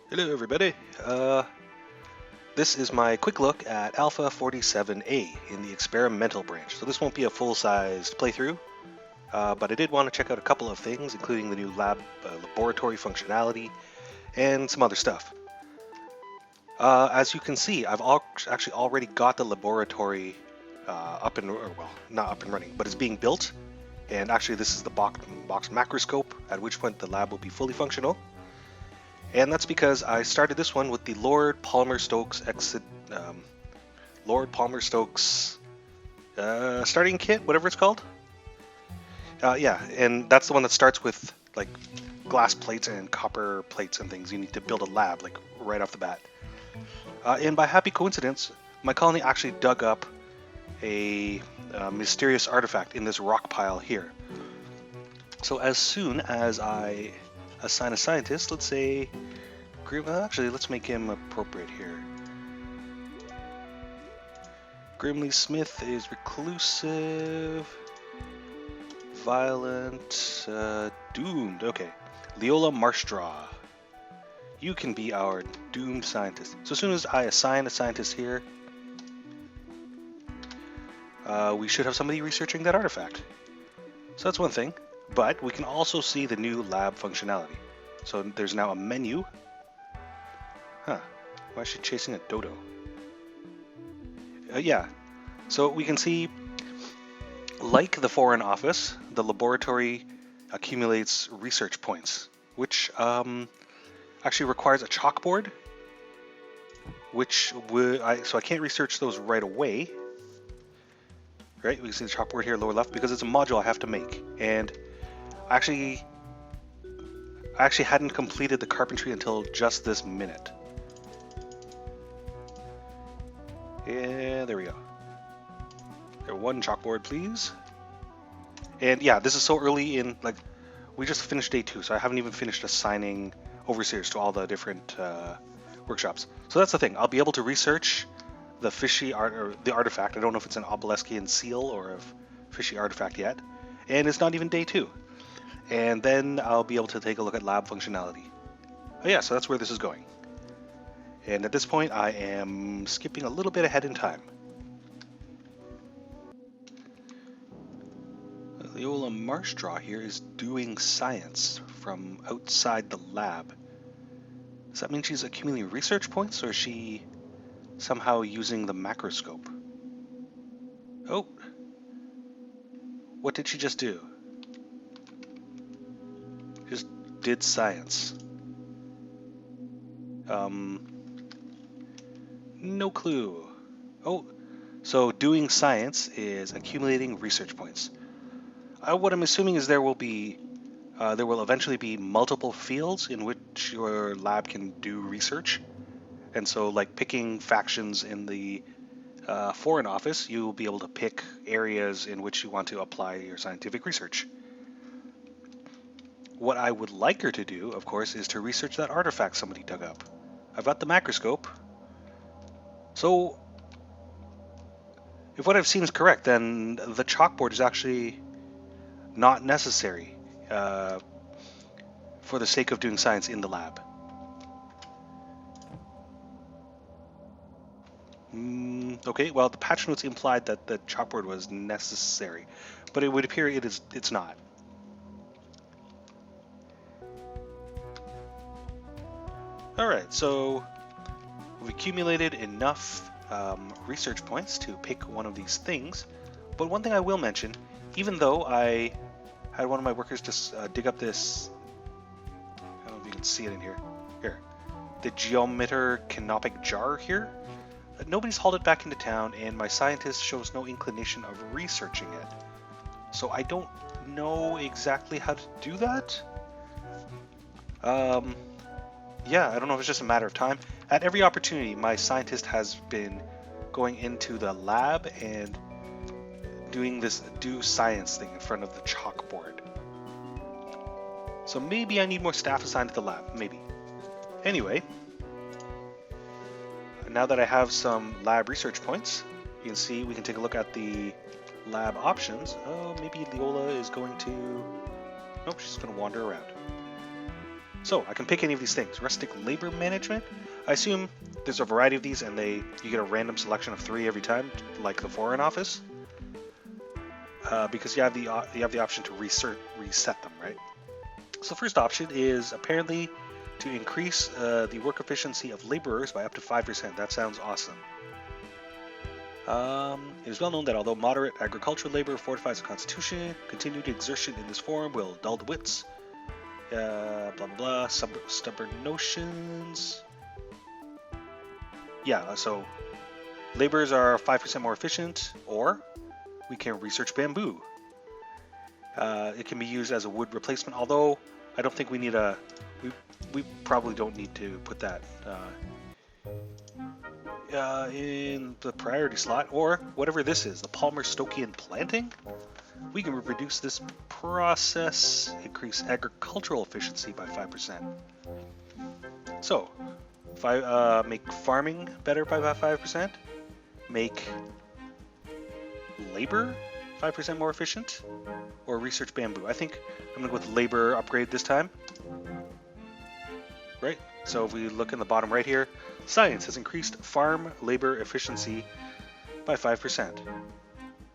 Hello everybody. This is my quick look at Alpha 47A in the experimental branch. So this won't be a full-sized playthrough, but I did want to check out a couple of things, including the new laboratory functionality and some other stuff. As you can see, I've actually already got the laboratory up and, or, well, not up and running, but it's being built. And actually this is the box macroscope, at which point the lab will be fully functional. And that's because I started this one with the Lord Palmerstoke's starting kit, whatever it's called. Yeah, and that's the one that starts with like glass plates and copper plates and things. You need to build a lab like right off the bat. And by happy coincidence, my colony actually dug up a mysterious artifact in this rock pile here. So as soon as I assign a scientist, let's say, actually let's make him appropriate here. Grimly Smith is reclusive, violent, doomed. Okay, Leola Marshdraw, you can be our doomed scientist. So as soon as I assign a scientist here, we should have somebody researching that artifact. So that's one thing. But we can also see the new lab functionality. So there's now a menu. Huh. Why is she chasing a dodo? Yeah. So we can see, like the Foreign Office, the laboratory accumulates research points, which actually requires a chalkboard, which so I can't research those right away. Right? We can see the chalkboard here, lower left, because it's a module I have to make. And I actually hadn't completed the carpentry until just this minute. Yeah, there we go. One chalkboard, please. And yeah, this is so early in, like, we just finished day 2, so I haven't even finished assigning overseers to all the different workshops. So that's the thing. I'll be able to research the fishy the artifact. I don't know if it's an Obeliskian seal or a fishy artifact yet. And it's not even day 2. And then I'll be able to take a look at lab functionality. Oh yeah, so that's where this is going. And at this point, I am skipping a little bit ahead in time. Leola Marshdraw here is doing science from outside the lab. Does that mean she's accumulating research points, or is she somehow using the macroscope? Oh! What did she just do? Just did science. No clue. Oh, so doing science is accumulating research points. What I'm assuming is there will eventually be multiple fields in which your lab can do research. And so, like picking factions in the Foreign Office, you will be able to pick areas in which you want to apply your scientific research. What I would like her to do, of course, is to research that artifact somebody dug up. I've got the macroscope. So, if what I've seen is correct, then the chalkboard is actually not necessary for the sake of doing science in the lab. Okay, well, the patch notes implied that the chalkboard was necessary, but it would appear it's not. Alright, so we've accumulated enough research points to pick one of these things, but one thing I will mention, even though I had one of my workers just dig up this, I don't know if you can see it in here, the geometer canopic jar here, nobody's hauled it back into town, and my scientist shows no inclination of researching it. So I don't know exactly how to do that. Yeah, I don't know if it's just a matter of time. At every opportunity, my scientist has been going into the lab and doing this do science thing in front of the chalkboard. So maybe I need more staff assigned to the lab, maybe. Anyway, now that I have some lab research points, you can see we can take a look at the lab options. Oh, maybe Leola is going to... Nope, she's going to wander around. So I can pick any of these things. Rustic labor management. I assume there's a variety of these, and you get a random selection of 3 every time, like the Foreign Office, because you have the option to reset them, right? So the first option is apparently to increase the work efficiency of laborers by up to 5%. That sounds awesome. It is well known that although moderate agricultural labor fortifies the constitution, continued exertion in this form will dull the wits. Blah blah blah. Stubborn notions. Yeah, so laborers are 5% more efficient, or we can research bamboo. It can be used as a wood replacement, although I don't think we need we probably don't need to put that in the priority slot, or whatever this is, the Palmerstokian planting. We can reproduce this process, increase agricultural efficiency by 5%. So, if I make farming better by about 5%, make labor 5% more efficient, or research bamboo. I think I'm going to go with labor upgrade this time. Right? So if we look in the bottom right here, science has increased farm labor efficiency by 5%.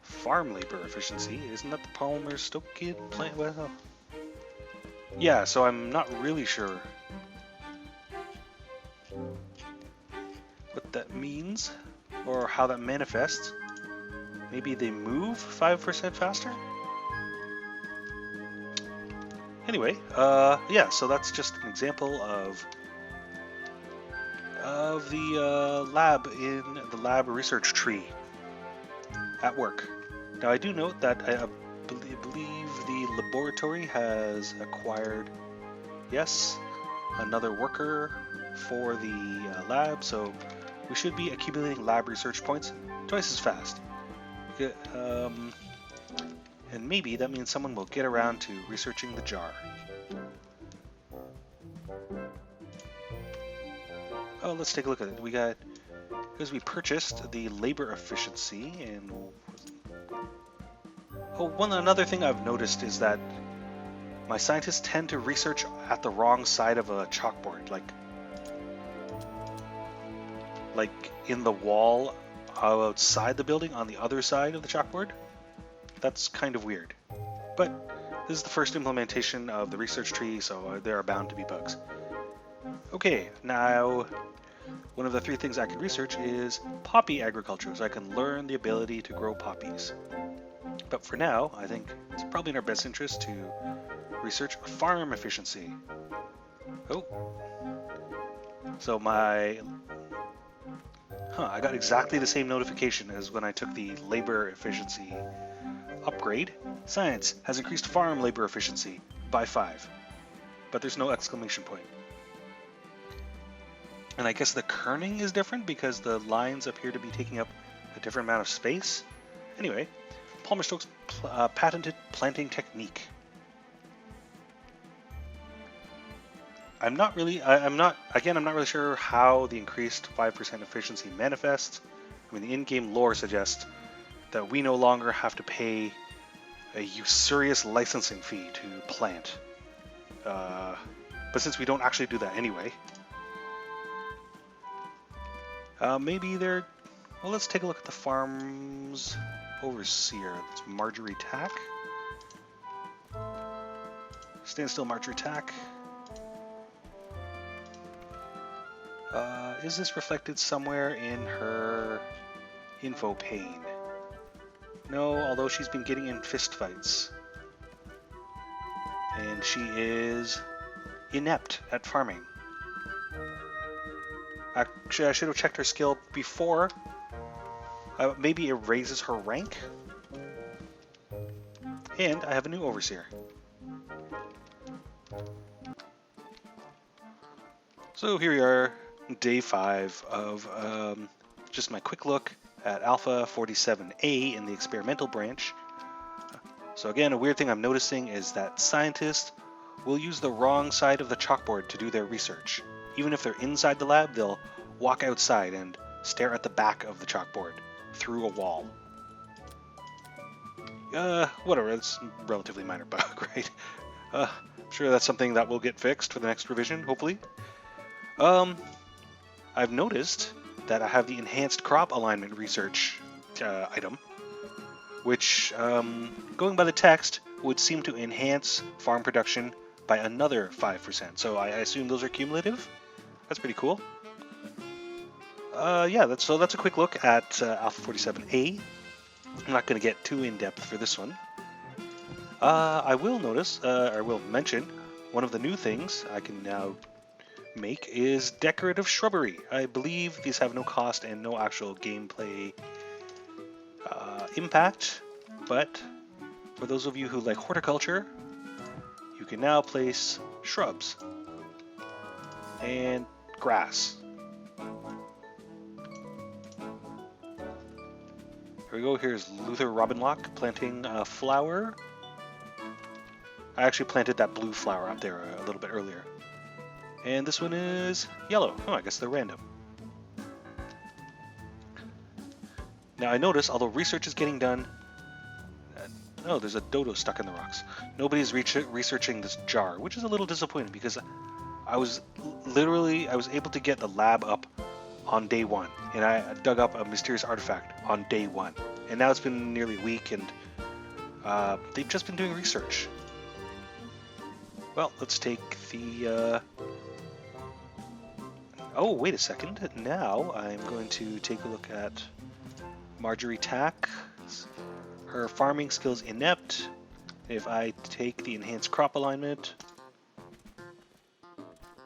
Farm labor efficiency? Isn't that the Palmerstoke plant? Well, yeah, so I'm not really sure what that means or how that manifests. Maybe they move 5% faster? Anyway, yeah, so that's just an example of the lab in the lab research tree at work. Now I do note that I believe the laboratory has acquired, yes, another worker for the lab, so we should be accumulating lab research points twice as fast. And maybe that means someone will get around to researching the jar. Oh, let's take a look at it. We got, because we purchased the labor efficiency, and another thing I've noticed is that my scientists tend to research at the wrong side of a chalkboard, like in the wall outside the building on the other side of the chalkboard. That's kind of weird. But this is the first implementation of the research tree, so there are bound to be bugs. Okay, now one of the 3 things I can research is poppy agriculture, so I can learn the ability to grow poppies. But for now, I think it's probably in our best interest to research farm efficiency. Oh. So I got exactly the same notification as when I took the labor efficiency upgrade. Science has increased farm labor efficiency by 5. But there's no exclamation point. And I guess the kerning is different because the lines appear to be taking up a different amount of space. Anyway, Palmerstoke's patented planting technique. I'm not really sure how the increased 5% efficiency manifests. I mean, the in-game lore suggests that we no longer have to pay a usurious licensing fee to plant. But since we don't actually do that anyway, maybe they're... Well, let's take a look at the farm's overseer. It's Marjorie Tack. Stand still, Marjorie Tack. Is this reflected somewhere in her info pane? No, although she's been getting in fistfights. And she is inept at farming. Actually, I should have checked her skill before. Maybe it raises her rank. And I have a new overseer. So here we are, day 5 of just my quick look at Alpha 47A in the experimental branch. So again, a weird thing I'm noticing is that scientists will use the wrong side of the chalkboard to do their research. Even if they're inside the lab, they'll walk outside and stare at the back of the chalkboard through a wall. Whatever, it's a relatively minor bug, right? sure that's something that will get fixed for the next revision, hopefully. I've noticed that I have the enhanced crop alignment research item, which, going by the text, would seem to enhance farm production by another 5%. So I assume those are cumulative. That's pretty cool. Yeah, that's a quick look at Alpha 47A. I'm not going to get too in depth for this one. I will mention one of the new things I can now make is decorative shrubbery. I believe these have no cost and no actual gameplay impact, but for those of you who like horticulture, you can now place shrubs and grass. Here we go. Here's Luther Robinlock planting a flower. I actually planted that blue flower up there a little bit earlier. And this one is yellow. Oh, I guess they're random. Now I notice, although research is getting done, oh, there's a dodo stuck in the rocks. Nobody's researching this jar, which is a little disappointing because I was able to get the lab up on day one, and I dug up a mysterious artifact on day one. And now it's been nearly a week, and they've just been doing research. Well, let's take the... Oh, wait a second. Now I'm going to take a look at Marjorie Tack. Her farming skills inept. If I take the enhanced crop alignment,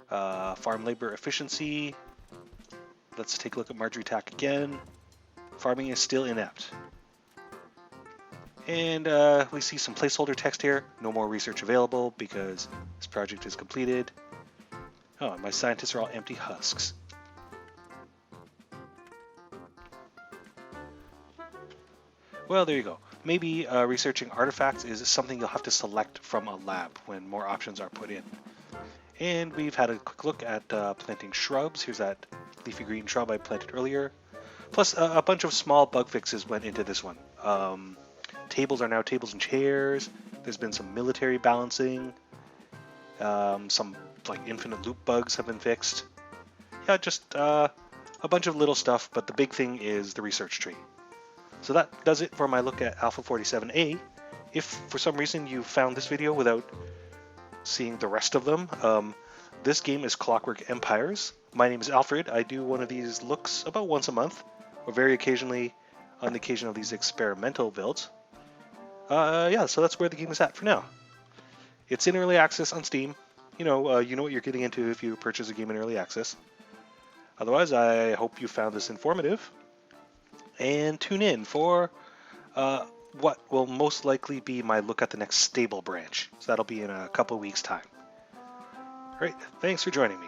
farm labor efficiency. Let's take a look at Marjorie Tack again. Farming is still inept. And we see some placeholder text here. No more research available because this project is completed. Oh, and my scientists are all empty husks. Well, there you go. Maybe researching artifacts is something you'll have to select from a lab when more options are put in. And we've had a quick look at planting shrubs. Here's that leafy green shrub I planted earlier. Plus, a bunch of small bug fixes went into this one. Tables are now tables and chairs. There's been some military balancing. Some like infinite loop bugs have been fixed. Yeah, just a bunch of little stuff, but the big thing is the research tree. So that does it for my look at Alpha 47A. If for some reason you found this video without seeing the rest of them, this game is Clockwork Empires. My name is Alfred. I do one of these looks about once a month, or very occasionally on the occasion of these experimental builds. Yeah, so that's where the game is at for now. It's in early access on Steam. You know what you're getting into if you purchase a game in early access. Otherwise, I hope you found this informative. And tune in for what will most likely be my look at the next stable branch. So that'll be in a couple weeks' time. All right, thanks for joining me.